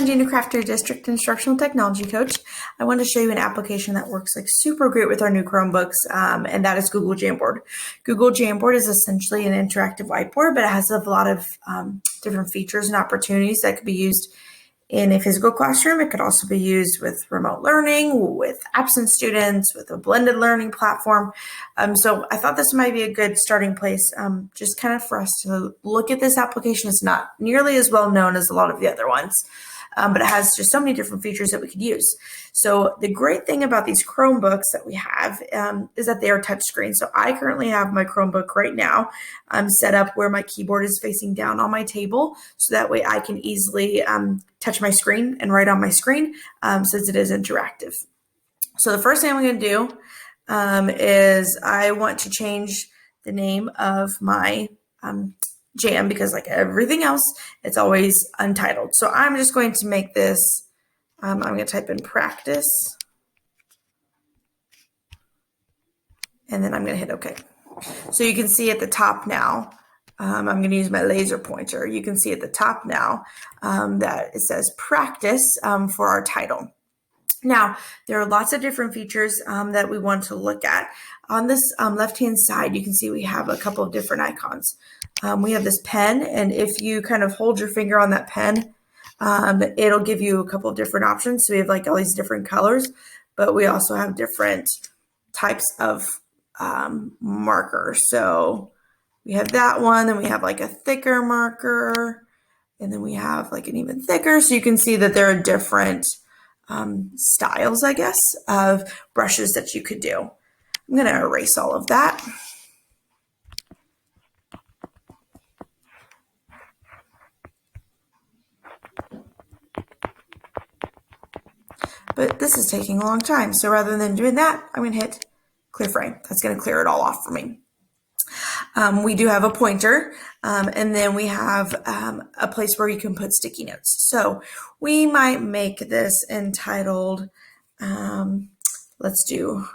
Gina Craft, your District Instructional Technology Coach. I want to show you an application that works like super great with our new Chromebooks, and that is Google Jamboard. Google Jamboard is essentially an interactive whiteboard, but it has a lot of different features and opportunities that could be used in a physical classroom. It could also be used with remote learning, with absent students, with a blended learning platform. So I thought this might be a good starting place, just kind of for us to look at this application. It's not nearly as well known as a lot of the other ones, but it has just so many different features that we could use. So the great thing about these Chromebooks that we have is that they are touchscreen. So I currently have my Chromebook right now. I'm set up where my keyboard is facing down on my table, so that way I can easily touch my screen and write on my screen, since it is interactive. So the first thing I'm going to do is I want to change the name of my Jam, because like everything else, it's always untitled. So I'm just going to make this, I'm going to type in practice, and then I'm going to hit OK. So you can see at the top now, I'm going to use my laser pointer. You can see at the top now that it says practice for our title. Now, there are lots of different features that we want to look at. On this left-hand side, you can see we have a couple of different icons. We have this pen, and if you kind of hold your finger on that pen, it'll give you a couple of different options. So we have like all these different colors, but we also have different types of markers. So we have that one, then we have like a thicker marker, and then we have like an even thicker. So you can see that there are different styles, I guess, of brushes that you could do. I'm going to erase all of that. But this is taking a long time. So rather than doing that, I'm going to hit clear frame. That's going to clear it all off for me. We do have a pointer, and then we have a place where you can put sticky notes. So we might make this entitled, let's do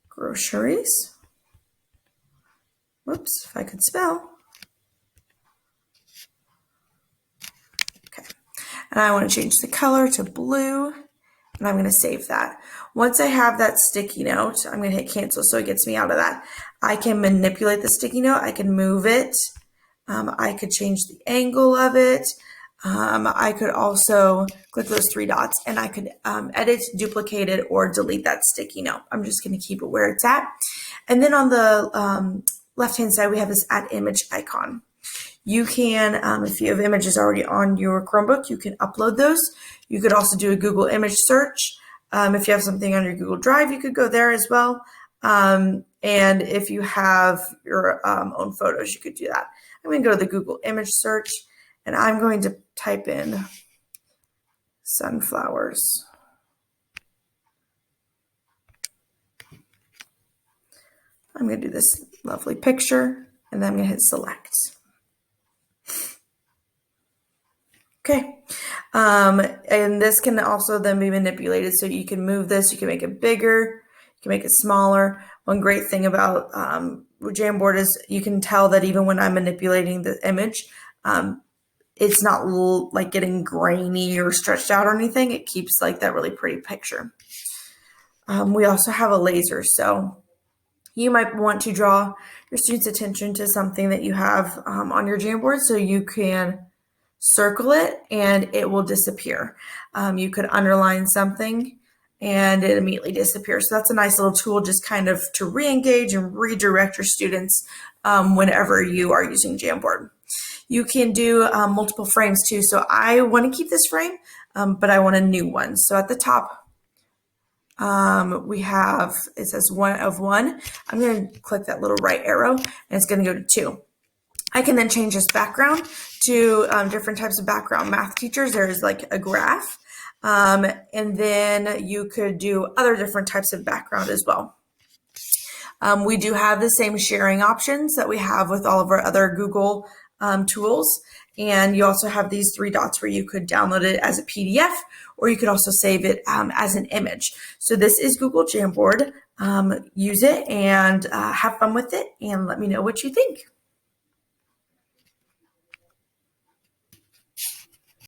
groceries. Whoops, if I could spell. Okay, and I want to change the color to blue, and I'm going to save that. Once I have that sticky note, I'm going to hit cancel so it gets me out of that. I can manipulate the sticky note. I can move it. I could change the angle of it. I could also click those three dots, and I could edit, duplicate it, or delete that sticky note. I'm just going to keep it where it's at. And then on the left-hand side, we have this add image icon. You can, if you have images already on your Chromebook, you can upload those. You could also do a Google image search. If you have something on your Google Drive, you could go there as well. And if you have your own photos, you could do that. I'm going to go to the Google image search, and I'm going to type in sunflowers. I'm going to do this lovely picture, and then I'm going to hit select. Okay, and this can also then be manipulated, so you can move this, you can make it bigger, you can make it smaller. One great thing about Jamboard is you can tell that even when I'm manipulating the image, it's not like getting grainy or stretched out or anything. It keeps like that really pretty picture. We also have a laser, so you might want to draw your students' attention to something that you have on your Jamboard, so you can circle it and it will disappear. You could underline something and it immediately disappears. So that's a nice little tool, just kind of to re-engage and redirect your students whenever you are using Jamboard. You can do multiple frames too. So I want to keep this frame, but I want a new one. So at the top, we have, it says 1 of 1. I'm going to click that little right arrow, and it's going to go to 2. I can then change this background to different types of background. Math teachers, there's like a graph, and then you could do other different types of background as well. We do have the same sharing options that we have with all of our other Google tools, and you also have these three dots where you could download it as a PDF, or you could also save it as an image. So this is Google Jamboard. Use it and have fun with it, and let me know what you think.